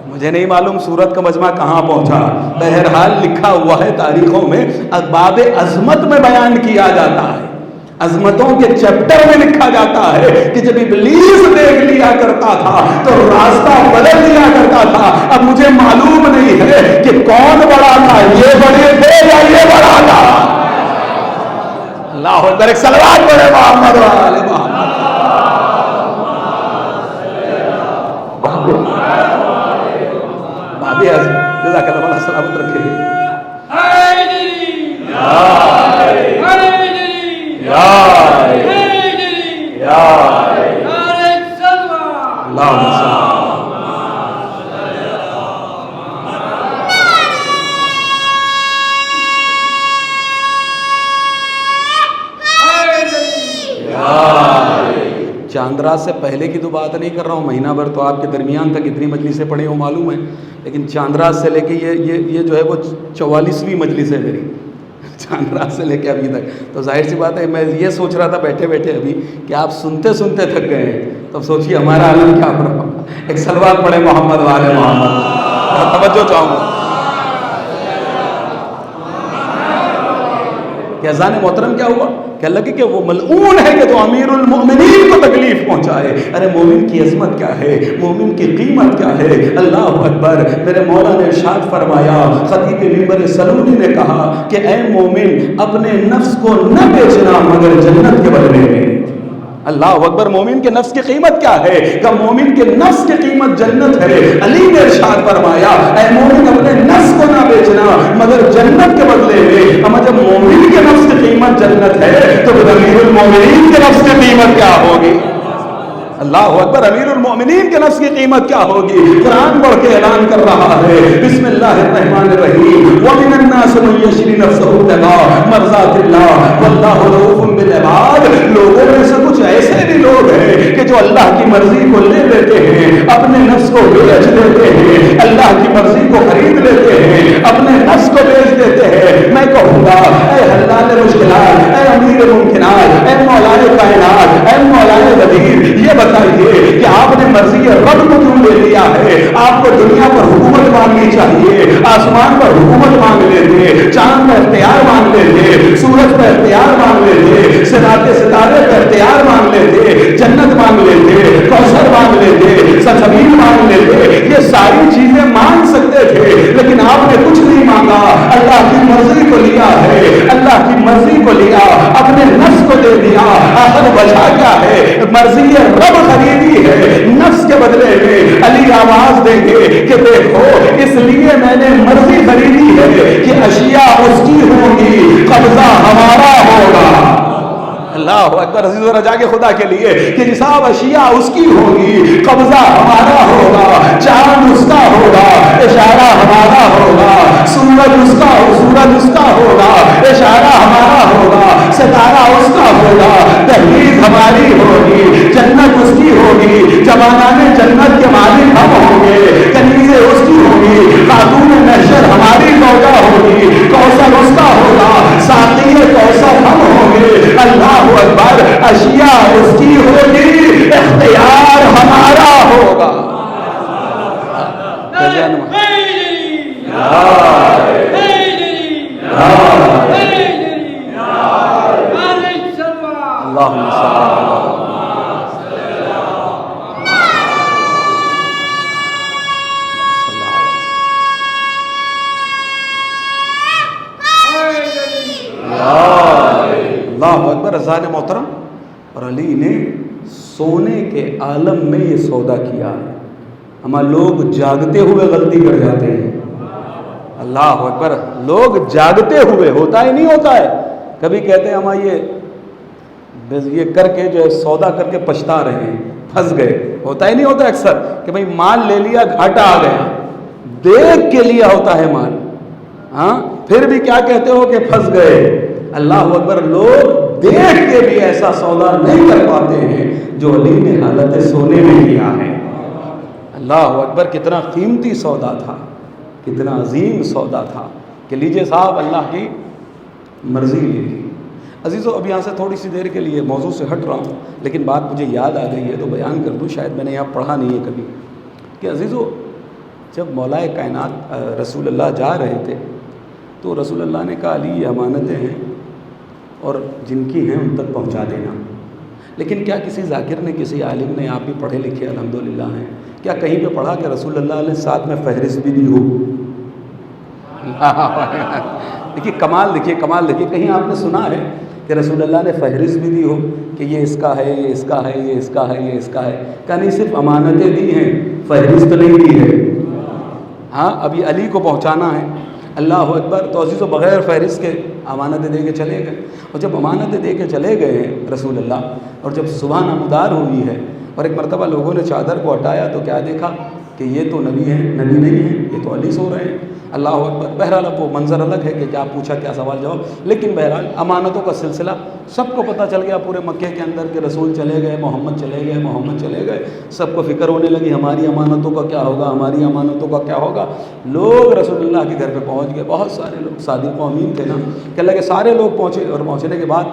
مجھے نہیں معلوم سورت کا مجمع کہاں پہنچا، بہرحال لکھا ہوا ہے تاریخوں میں، باب عظمت میں بیان کیا جاتا ہے، عظمتوں کے چیپٹر میں لکھا جاتا ہے کہ جب ابلیس دیکھ لیا کرتا تھا تو راستہ بدل دیا کرتا تھا۔ اب مجھے معلوم نہیں ہے کہ کون بڑا تھا، یہ بڑے تھے یا یہ بڑا تھا۔ اللہ اکبر، ایک صلوات پڑھے محمد و آل محمد۔ جزاک اللہ، اللہ سلامت رکھے۔ چاند رات سے پہلے کی تو بات نہیں کر رہا ہوں، مہینہ بھر تو آپ کے درمیان تک اتنی مجلسیں پڑھی ہوں معلوم ہے، لیکن چاند رات سے لے کے یہ جو ہے وہ 44ویں مجلس ہے میری، چاند رات سے لے کے ابھی تک۔ تو ظاہر سی بات ہے، میں یہ سوچ رہا تھا بیٹھے بیٹھے ابھی کہ آپ سنتے سنتے تھک گئے ہیں، تو سوچیے ہمارا عالم کیا ہو رہا۔ ایک صلوات پڑھے محمد والے محمد۔ توجہ چاہوں گا کہ اذان محترم کیا ہوا کہ اللہ کی کہ وہ ملعون ہے کہ جو امیر المؤمنین کو تکلیف پہنچائے۔ ارے مومن کی عظمت کیا ہے، مومن کی قیمت کیا ہے، اللہ اکبر۔ میرے مولا نے ارشاد فرمایا، خطیب منبر سلونی نے کہا کہ اے مومن اپنے نفس کو نہ بیچنا مگر جنت کے بدلے میں۔ اللہ اکبر، مومن کے نفس کی قیمت کیا ہے؟ کہ مومن کے نفس کی قیمت جنت ہے۔ علی نے ارشاد فرمایا، اے مومن اپنے نفس کو نہ بیچنا مگر جنت کے بدلے میں۔ اما جب مومن کے نفس کی قیمت جنت ہے تو امیر المومنین کے نفس کی قیمت کیا ہوگی؟ اللہ اکبر، امیر المؤمنین کے نفس کی قیمت کیا ہوگی؟ قرآن پڑھ کے اعلان کر رہا ہے، بسم اللہ الرحمن الرحیم، وَمِنَ النَّاسِ مَن يَشْرِي نَفْسَهُ ابْتِغَاءَ مَرْضَاتِ اللَّهِ وَاللَّهُ رَءُوفٌ بِالْعِبَادِ۔ لوگوں میں سے کچھ ایسے بھی لوگ ہیں کہ جو اللہ کی مرضی کو لے لیتے ہیں، اپنے نفس کو بیچ دیتے ہیں، اللہ کی مرضی کو خرید لیتے ہیں، اپنے نفس کو بیچ دیتے ہیں۔ میں کہوں گا، اے حلال مشکلات، اے امیر ممکنات، اے مولائے کائنات، اے مولائے بدیر، یہ بتائیے کہ آپ نے مرضی رب کو کیوں لے لیا ہے؟ آپ کو دنیا پر حکومت مانگنی چاہیے، آسمان پر حکومت مانگ لیتے، چاند پر اختیار مانگ لیتے، سورج پر اختیار مانگ لیتے، ستارے پر اختیار مانگ لیتے، جنت مانگ لیتے، کوثر مانگ لیتے، سلسبیل مانگ لیتے، یہ ساری چیزیں مانگ سکتے تھے، لیکن آپ نے کچھ نہیں مانگا، اللہ کی مرضی کو لیا ہے، اللہ کی مرضی کو لیا، اپنے نفس کو دے دیا۔ آخر وجہ کیا ہے؟ مرضی رب خریدی ہے، نفس کے بدلے میں علی آواز دیں گے کہ دیکھو اس لیے میں نے مرضی خریدی ہے کہ اشیاء اس کی ہوں گی، قبضہ ہمارا ہوگا۔ اللہ اکبر، عزیز و رجا کے خدا کے لیے کہ نصاب اشیاء اس کی ہوگی، قبضہ ہمارا ہوگا، چاند اس کا ہوگا، اشارہ ہمارا ہوگا، سورج اس کا ہوگا، اشارہ ہمارا ہوگا، ستارہ اس کا ہوگا، تحریر ہماری ہوگی، جنت اس کی ہوگی، جوانان جنت کے مالک ہم ہوں گے، کنیزیں اس کی ہوگی، خاتون محشر ہماری زوجہ ہوگی، کوثر اس کا ہوگا، ساقی کوثر ہم ہوں گے۔ اللہ اکبر، اشیاء اس کی ہوگی، اختیار ہمارا ہوگا۔ اللہ اکبر، اذان محترم، اور علی نے سونے کے عالم میں یہ سودا کیا ہے۔ ہمارے لوگ جاگتے ہوئے غلطی کر جاتے ہیں۔ اللہ اکبر، لوگ جاگتے ہوئے، ہوتا ہی نہیں ہوتا ہے، کبھی کہتے ہیں ہمارا یہ کر کے جو ہے سودا کر کے پچھتا رہے ہیں، پھنس گئے، ہوتا ہی نہیں ہوتا اکثر کہ بھئی مال لے لیا گھاٹا آ گیا، دیکھ کے لیا ہوتا ہے مال، ہاں پھر بھی کیا کہتے ہو کہ پھنس گئے۔ اللہ اکبر، لوگ دیکھ کے بھی ایسا سودا نہیں کر پاتے ہیں جو علی نے حالت سونے میں کیا ہے۔ اللہ اکبر، کتنا قیمتی سودا تھا، کتنا عظیم سودا تھا کہ لیجئے صاحب اللہ کی مرضی لے لی۔ عزیزو، اب یہاں سے تھوڑی سی دیر کے لیے موضوع سے ہٹ رہا ہوں، لیکن بات مجھے یاد آ گئی ہے تو بیان کر دوں، شاید میں نے یہاں پڑھا نہیں ہے کبھی، کہ عزیزو جب مولا کائنات رسول اللہ جا رہے تھے تو رسول اللہ نے کہا علی یہ امانتیں ہیں اور جن کی ہیں ان تک پہنچا دینا۔ لیکن کیا کسی ذاکر نے، کسی عالم نے، آپ بھی پڑھے لکھے الحمدللہ ہیں، کیا کہیں پہ پڑھا کہ رسول اللہ نے ساتھ میں فہرست بھی دی ہو؟ دیکھیے کمال، دیکھیے کمال، دیکھیے کہیں آپ نے سنا ہے کہ رسول اللہ نے فہرست بھی دی ہو کہ یہ اس کا ہے، یہ اس کا ہے، یہ اس کا ہے، یہ اس کا ہے؟ کہ نہیں، صرف امانتیں دی ہیں، فہرست نہیں دی ہے۔ ہاں، ابھی علی کو پہنچانا ہے۔ اللہ اکبر۔ تو عزیزو بغیر فہرست کے امانتیں دے کے چلے گئے، اور جب امانتیں دے کے چلے گئے ہیں رسول اللہ، اور جب صبح نمودار ہوئی ہے اور ایک مرتبہ لوگوں نے چادر کو ہٹایا تو کیا دیکھا کہ یہ تو نبی ہیں، نبی نہیں ہیں، یہ تو علی سو رہے ہیں۔ اللہ اکبر۔ بہرحال اب وہ منظر الگ ہے کہ کیا پوچھا، کیا سوال جواب، لیکن بہرحال امانتوں کا سلسلہ سب کو پتہ چل گیا پورے مکے کے اندر کہ رسول چلے گئے، محمد چلے گئے، محمد چلے گئے۔ سب کو فکر ہونے لگی ہماری امانتوں کا کیا ہوگا، ہماری امانتوں کا کیا ہوگا۔ لوگ رسول اللہ کے گھر پہ پہنچ گئے، بہت سارے لوگ، صادق و امین تھے نا، کہ اللہ کے سارے لوگ پہنچے، اور پہنچنے کے بعد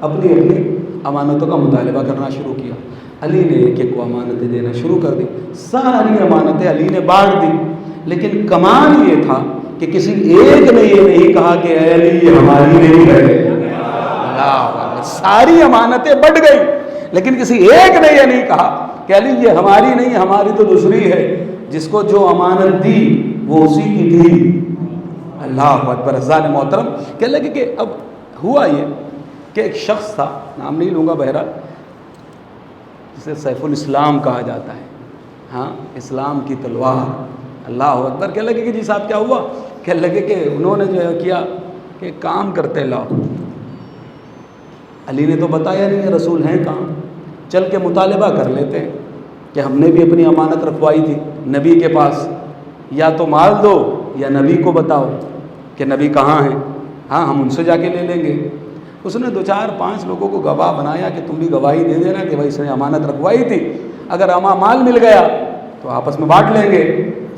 اپنی اپنی امانتوں کا مطالبہ کرنا شروع کیا۔ علی نے ایک ایک کو امانتیں دینا شروع کر دی، ساری امانتیں علی نے بانٹ دی، لیکن کمال یہ تھا کہ کسی ایک نے یہ نہیں کہا کہ اے علی یہ ہماری نہیں ہے۔ اللہ، ساری امانتیں بٹ گئی، لیکن کسی ایک نے یہ نہیں کہا کہ علی یہ ہماری نہیں، ہماری تو دوسری ہے۔ جس کو جو امانت دی وہ اسی کی تھی۔ اللہ اکبر۔ عزیزان محترم، کہنے لگے کہ اب ہوا یہ کہ ایک شخص تھا، نام نہیں لوں گا بہرحال، جسے سیف الاسلام کہا جاتا ہے، ہاں، اسلام کی تلوار۔ اللہ اکبر۔ کہنے لگے کہ جی صاحب کیا ہوا؟ کہنے لگے کہ انہوں نے جو ہے کیا کہ کام کرتے لاؤ۔ علی نے تو بتایا نہیں ہے رسول ہیں کہاں، چل کے مطالبہ کر لیتے ہیں کہ ہم نے بھی اپنی امانت رکھوائی تھی نبی کے پاس، یا تو مال دو یا نبی کو بتاؤ کہ نبی کہاں ہیں، ہاں ہم ان سے جا کے لے لیں گے۔ اس نے 2-4-5 لوگوں کو گواہ بنایا کہ تم بھی گواہی دے دینا کہ بھائی اس نے امانت رکھوائی تھی، اگر مال مل گیا تو آپس میں بانٹ لیں گے،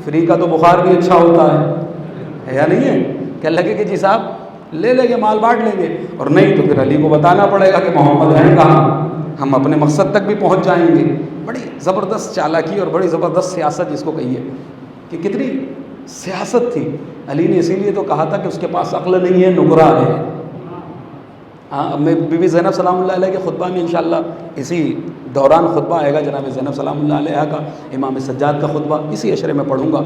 فری کا تو بخار بھی اچھا ہوتا ہے یا نہیں ہے؟ کہنے لگے کہ جی صاحب لے لیں گے، مال بانٹ لیں گے، اور نہیں تو پھر علی کو بتانا پڑے گا کہ محمد ہیں کہاں، ہم اپنے مقصد تک بھی پہنچ جائیں گے۔ بڑی زبردست چالاکی اور بڑی زبردست سیاست جس کو کہیے کہ کتنی سیاست تھی۔ علی نے اسی لیے تو کہا تھا کہ اس کے پاس عقل نہیں ہے، نکرا ہے۔ ہاں، میں بی بی زینب سلام اللہ علیہ کے خطبہ میں انشاءاللہ اسی دوران خطبہ آئے گا، جناب زینب سلام اللہ علیہ کا، امام سجاد کا خطبہ اسی عشرے میں پڑھوں گا،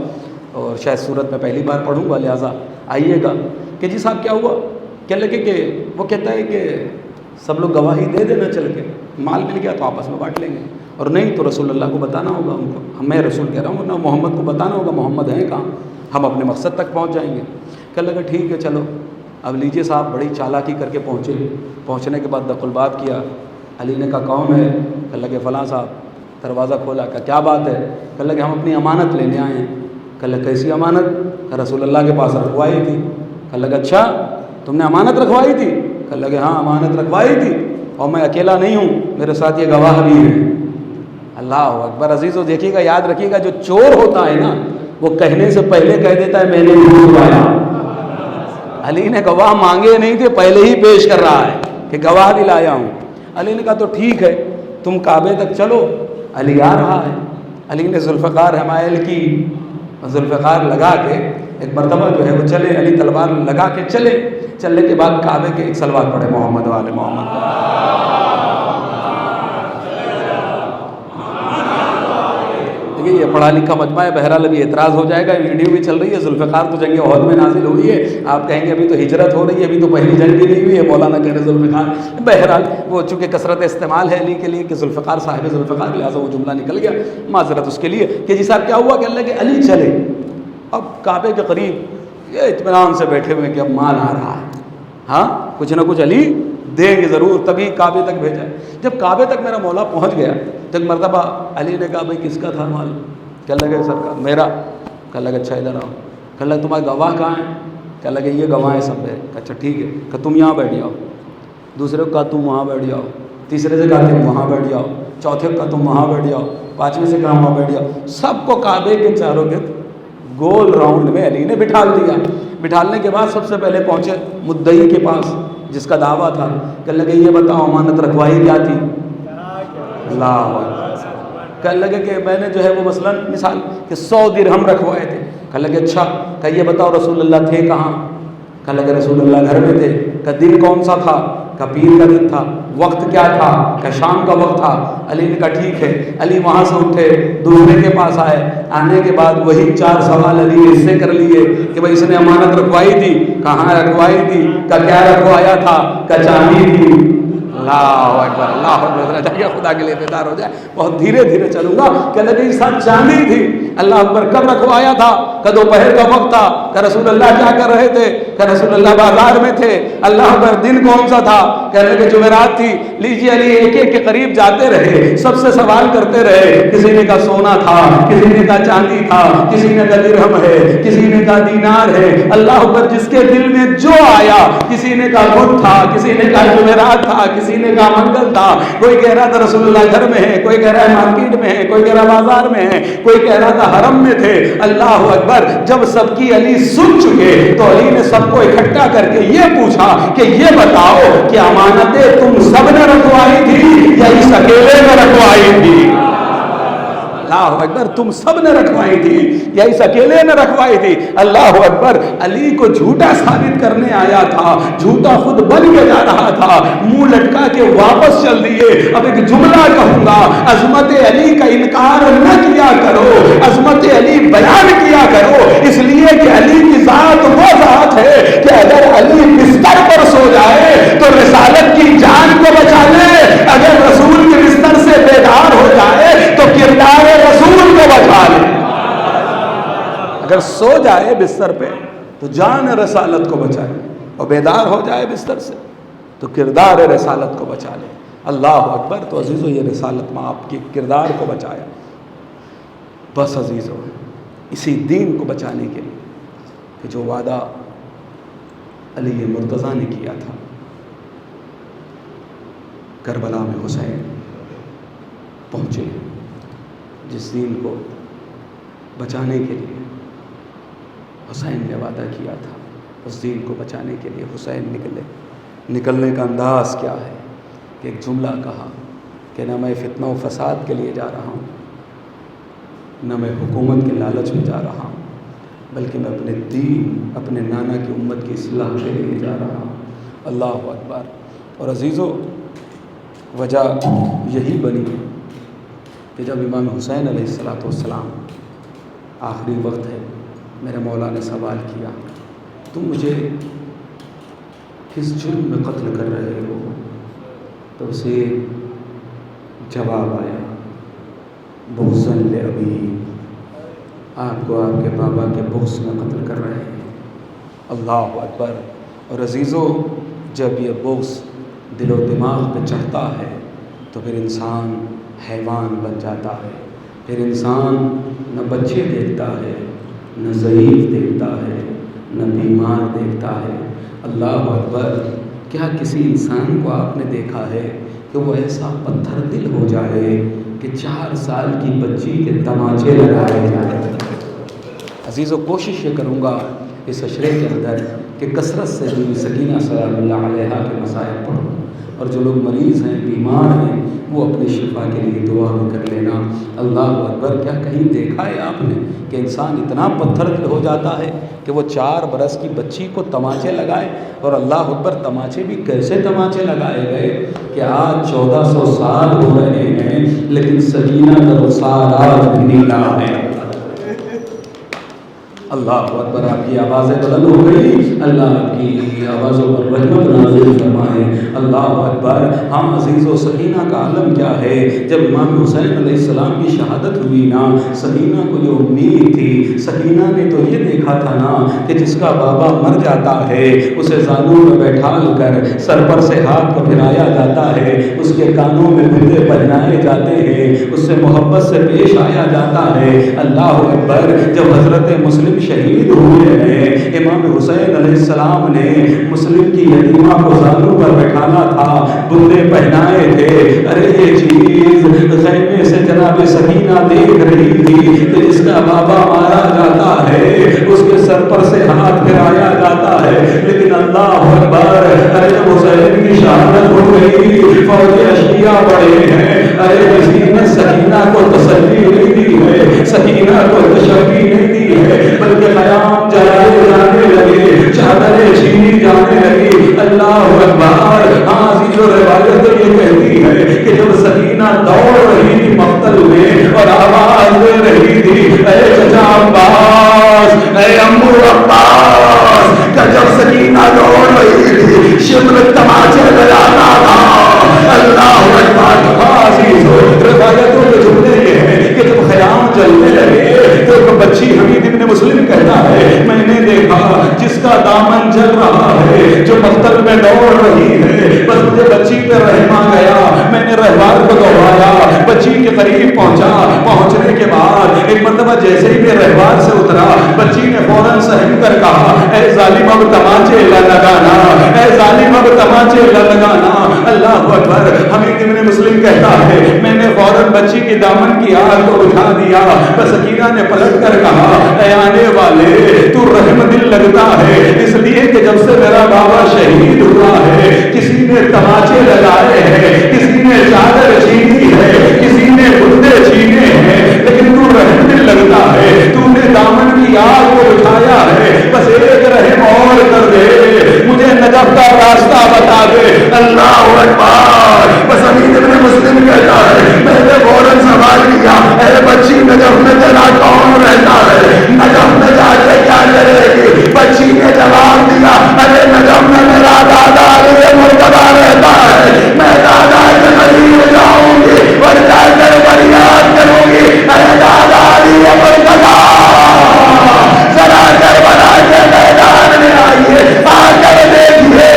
اور شاید صورت میں پہلی بار پڑھوں گا، لہٰذا آئیے گا کہ جی صاحب کیا ہوا۔ کہنے لگے کہ وہ کہتا ہے کہ سب لوگ گواہی دے دینا، چل کے مال مل گیا تو آپس میں بانٹ لیں گے، اور نہیں تو رسول اللہ کو بتانا ہوگا ان کو، میں رسول کہہ رہا ہوں نہ، محمد کو بتانا ہوگا محمد ہیں کہاں، ہم اپنے مقصد تک پہنچ جائیں گے۔ کہنے لگا ٹھیک ہے چلو، اب لیجیے صاحب، بڑی چالاکی کر کے پہنچنے کے بعد دخل باب کیا۔ علی نے کہا کون ہے؟ کہنے لگے فلاں صاحب۔ دروازہ کھولا، کہا کیا بات ہے؟ کہنے لگے ہم اپنی امانت لینے آئے ہیں۔ کہنے لگے کیسی امانت؟ کہ رسول اللہ کے پاس رکھوائی تھی۔ کہنے لگا اچھا تم نے امانت رکھوائی تھی؟ کہنے لگے ہاں امانت رکھوائی تھی، اور میں اکیلا نہیں ہوں، میرے ساتھ یہ گواہ بھی ہیں۔ اللہ اکبر۔ عزیزو دیکھیے گا، یاد رکھیے گا، جو چور ہوتا ہے نا وہ کہنے سے پہلے کہہ دیتا ہے میں نے نہیں چھپایا۔ علی نے گواہ مانگے نہیں تھے، پہلے ہی پیش کر رہا ہے کہ گواہ بھی لایا ہوں۔ علی نے کہا تو ٹھیک ہے، تم کعبے تک چلو، علی آ رہا ہے۔ علی نے ذوالفقار حمائل کی، ذوالفقار لگا کے ایک مرتبہ جو ہے وہ چلے، علی تلوار لگا کے چلنے کے بعد کعبے کے ایک صلوات پڑھے، محمد والے محمد۔ دیکھیے یہ پڑھا لکھا مجمع ہے، بہرحال ابھی اعتراض ہو جائے گا، ویڈیو بھی چل رہی ہے، ذوالفقار تو جنگ احد میں نازل ہوئی ہے، آپ کہیں گے ابھی تو ہجرت ہو رہی ہے، ابھی تو پہلی جنگ بھی نہیں ہوئی ہے، مولانا کہہ رہے ذوالفقار۔ بہرحال وہ چونکہ کثرت استعمال ہے علی کے لیے کہ ذوالفقار صاحب ذوالفقار، لہٰذا وہ جملہ نکل گیا، معذرت اس کے لیے کہ جی صاحب کیا ہوا؟ کہ اللہ کہ علی چلے، اب کعبے کے قریب یہ اطمینان سے بیٹھے ہوئے کہ اب مال آ رہا ہے، ہاں کچھ نہ کچھ علی دیں گے ضرور، تبھی کعبے تک بھیجا۔ جب کعبے تک میرا مولا پہنچ گیا تو ایک مرتبہ علی نے کہا بھائی کس کا تھا مال؟ کہنے لگے سرکار میرا۔ کہنے لگے اچھا ادھر آؤ۔ کہنے لگے تمہارے گواہ کہاں ہیں؟ کہنے لگے یہ گواہ ہیں سب میرے۔ اچھا ٹھیک ہے، کہ تم یہاں بیٹھ جاؤ۔ دوسرے کو کہا تم وہاں بیٹھ جاؤ، تیسرے سے کہا تم وہاں بیٹھ جاؤ، چوتھے کا تم وہاں بیٹھ جاؤ، پانچویں سے کہا وہاں بیٹھ جاؤ، سب کو کعبے کے چاروں گرد گول راؤنڈ میں علی نے بٹھال دیا۔ بٹھالنے کے بعد سب سے پہلے پہنچے مدعی کے پاس جس کا دعویٰ تھا، کہنے لگے یہ بتاؤ امانت رکھوائی کیا تھی؟ اللہ اکبر۔ کہنے لگے کہ میں نے جو ہے وہ مثلاً مثال کہ 100 درہم رکھوائے تھے۔ کہنے لگے اچھا، کہ یہ بتاؤ رسول اللہ تھے کہاں؟ کہنے لگے رسول اللہ گھر میں تھے۔ کہ دن کون سا تھا؟ کہ پیر کا دن تھا۔ وقت کیا تھا؟ کہ شام کا وقت تھا۔ علی نے کہا ٹھیک ہے۔ علی وہاں سے اٹھے، دوسرے کے پاس آئے، آنے کے بعد وہی 4 سوال علی نے اس سے کر لیے کہ بھائی اس نے امانت رکھوائی تھی؟ کہاں رکھوائی تھی؟ کہ کیا رکھوایا تھا؟ کہ چاندی تھی۔ اللہ اکبر، اللہ اکبر، جائیے خدا کے لیے بیدار ہو جائے، بہت دھیرے دھیرے چلوں گا۔ کہ لگے ساتھ چاندی تھی۔ اللہ اکبر، کب رکھوایا تھا؟ کہ دوپہر کا وقت تھا۔ کہ رسول اللہ کیا کر رہے تھے؟ کہ رسول اللہ بازار میں تھے۔ اللہ اکبر، دن کون سا تھا؟ کہنے لگے جمعرات تھی۔ لیجیے علی ایک ایک کے قریب جاتے رہے، سب سے سوال کرتے رہے، کسی نے کہا سونا تھا، کسی نے کہا چاندی تھا، کسی نے کہا درہم ہے، کسی نے کہا دینار ہے۔ اللہ اکبر، جس کے دل میں جو آیا، کسی نے کہا بدھ تھا، کسی نے کہا جمعرات تھا، کسی نے کہا منگل تھا، کوئی کہہ رہا تھا رسول اللہ گھر میں ہے، کوئی کہہ رہا ہے مارکیٹ میں ہے، کوئی کہہ رہا بازار میں ہے، کوئی کہہ رہا تھا حرم میں تھے۔ اللہ اکبر، جب سب کی علی سن چکے تو علی نے سب کو اکٹھا کر کے یہ پوچھا کہ یہ بتاؤ کہ امانتیں تم سب نے رکھوائی تھی یا اس اکیلے نے رکھوائی تھی؟ اللہ اکبر، تم سب نے رکھوائی تھی یا اس اکیلے نے رکھوائی تھی؟ اللہ اکبر، علی کو جھوٹا ثابت کرنے آیا تھا، جھوٹا خود بن کے جا رہا تھا، منہ لٹکا کے واپس چل دیے۔ اب ایک جملہ کہوں گا، عظمت علی کا انکار نہ کیا کرو، عظمت علی بیان کیا کرو، اس لیے کہ علی کی ذات وہ ذات ہے کہ اگر علی بستر پر سو جائے تو رسالت کی جان کو بچا لے، اگر رسول کے بستر سے بیدار ہو جائے تو کردار رسول کو بچا لے۔ اگر سو جائے بستر پہ تو جان رسالت کو بچائے، اور بیدار ہو جائے بستر سے تو کردار رسالت کو بچا لے۔ اللہ اکبر۔ تو عزیزو، یہ رسالت میں آپ کے کردار کو بچایا۔ بس عزیزو، اسی دین کو بچانے کے لیے کہ جو وعدہ علی مرتضیٰ نے کیا تھا، کربلا میں حسین پہنچے، جس دین کو بچانے کے لیے حسین نے وعدہ کیا تھا، اس دین کو بچانے کے لیے حسین نکلے۔ نکلنے کا انداز کیا ہے کہ ایک جملہ کہا کہ نہ میں فتنہ و فساد کے لیے جا رہا ہوں، نہ میں حکومت کے لالچ میں جا رہا ہوں، بلکہ میں اپنے دین، اپنے نانا کی امت کی اصلاح کے لیے جا رہا ہوں۔ اللہ اکبر۔ اور عزیزو، وجہ یہی بنی کہ جب امام حسین علیہ السلام آخری وقت ہے، میرے مولا نے سوال کیا، تم مجھے کس جرم میں قتل کر رہے ہو؟ تو اسے جواب آیا، بغضاً لأبی، آپ کو آپ کے بابا کے بغض میں قتل کر رہے ہیں۔ اللہ اکبر۔ اور عزیزو، جب یہ بغض دل و دماغ پہ چڑھتا ہے تو پھر انسان حیوان بن جاتا ہے، پھر انسان نہ بچے دیکھتا ہے، نہ ضعیف دیکھتا ہے، نہ بیمار دیکھتا ہے۔ اللہ اکبر۔ کیا کسی انسان کو آپ نے دیکھا ہے کہ وہ ایسا پتھر دل ہو جائے کہ 4 سال کی بچی کے تماچے لگائے جائیں؟ عزیزو، کوشش یہ کروں گا اس عشرے کے اندر کہ کثرت سے بھی سکینہ سلام اللہ علیہا کے مصائب پڑھوں، اور جو لوگ مریض ہیں، بیمار ہیں، وہ اپنے شفا کے لیے دعا بھی کر لینا۔ اللہ اکبر۔ کیا کہیں دیکھا ہے آپ نے کہ انسان اتنا پتھر دل ہو جاتا ہے کہ وہ 4 برس کی بچی کو تماچے لگائے؟ اور اللہ اکبر، تماچے بھی کیسے تماچے لگائے گئے کہ آج 1400 سال ہو رہے ہیں لیکن سکینہ کا رخسار آج بھی نیلا ہے۔ اللہ اکبر۔ آپ کی آوازیں بلند ہو گئی، اللہ آپ کی آوازوں پر رحمت نازل فرمائے۔ اللہ اکبر۔ ہم عزیزو، سکینہ کا عالم کیا ہے؟ جب امام حسین علیہ السلام کی شہادت ہوئی نا، سکینہ کو یہ امید تھی، سکینہ نے تو یہ دیکھا تھا نا کہ جس کا بابا مر جاتا ہے اسے زانوں میں بیٹھال کر سر پر سے ہاتھ کو پھرایا جاتا ہے، اس کے کانوں میں بندے پہنائے جاتے ہیں، اس سے محبت سے پیش آیا جاتا ہے۔ اللہ اکبر۔ جب حضرت مسلم شہید ہوئے ہیں، امام حسین علیہ السلام نے مسلم کی یتیمہ کو زانوں پر بیٹھانا تھا، بندے پہنائے تھے. ارے یہ چیز خیمے سے جناب سکینہ دیکھ رہی تھی کہ جس کا بابا مارا جاتا ہے اس کے سر پر سے ہاتھ پھرایا جاتا ہے. لیکن اللہ اکبر، ارے جب حسین کی شہادت ہو گئی، فوج اشقیاء بڑے ہیں. ارے کسی نے سکینہ کو تسلی نہیں دی ہے، سکینہ کو تشفی نہیں دی ہے، بلکہ قیام جلائے جانے لگے، چادریں چھینی جانے لگی. اللہ اکبر. آج جو روایت یہ کہتی ہے کہ جب سکینہ دوڑ رہی تھی مقتل میں اور آواز دے رہی تھی اے چچا عباس، اے امو عباس، کہ جب سکینہ دوڑ رہی تھی شمر تماچے لگانا تھا. اللہ اکبر. عزیزو روایتوں کے جملے یہ ہیں کہ جب خیام جلنے لگے تو ایک بچی حمید ابن مسلم کہتا ہے میں نے دیکھا جس کا دامن جل رہا ہے، جو مقتل میں دوڑ رہی ہے، بس مجھے بچی پہ رحم آ گیا. میں نے رہبار کو دوڑایا، بچی کے قریب پہنچا. پہنچنے کے بعد ایک مرتبہ جیسے ہی میں رہبار سے اترا، بچی نے فوراً سہم کر کہا اے ظالم اب تماچے نہ لگانا، اے ظالم اب تماچے نہ لگانا. اللہ اکبر. حمید ابن مسلم کہتا ہے میں نے فوراً بچی کی دامن کی آگ کو بجھا دیا. بس سکینہ نے پلٹ کر کہا اے آنے والے، تو رحم دل لگتا ہے اس لیے کہ جب سے میرا بابا شہید ہوا ہے کسی نے تماچے لگائے ہیں، کسی نے چادر چھینی ہے، کسی نے بندے چھینے ہیں، لیکن تو رحم دل لگتا ہے، تو نے دامن کی آگ کو بجھایا ہے. بس ایک رحم اور کر دے، مجھے نجف کا راستہ بتا دے. اللہ اکبر. بس حمید ابن مسلم کہتا ہے میں نے فوراً سوال کیا اے بچی نجف میں تیرا کون رہتا ہے، نجف میں جا کے کیا کرے گی؟ بچی نے جواب دیا ارے نجف میں میرا دادا علی مرتضیٰ رہتا ہے، میں دادا کے قریب جاؤں گی اور جا کر فریاد کروں گی ارے دادا علی مرتضیٰ ذرا کربلا کے میدان میں آئیے، آ کر دیکھیے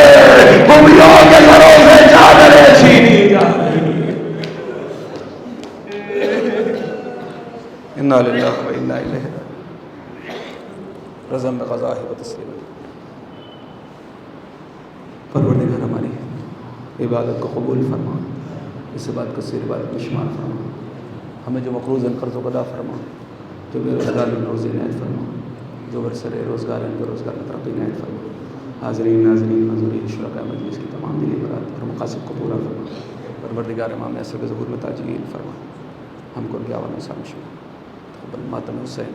خوبیوں کے گھروں سے چادریں چھینی جا رہی. انا للہ و انا الیہ راجعون. رضم قضاء و تسلیم. پروردگار ہماری عبادت کو قبول فرما، اس بات کو سیر عبادت میں شمار فرما. ہمیں جو مقروض قرض و ادا فرما، جو بے روزگار میں روزی عنایت فرما، جو برسر روزگار ان کے روزگار میں ترقی عنایت فرما. حاضرین ناظرین حضورین شرکاء مجلس کی تمام دلی مراد اور مقاصد کو پورا فرما. پروردگار امام ایسر کے ظہور میں تاجیل فرما. ہم کو ان کے عوام میں شامل شو. ماتم حسین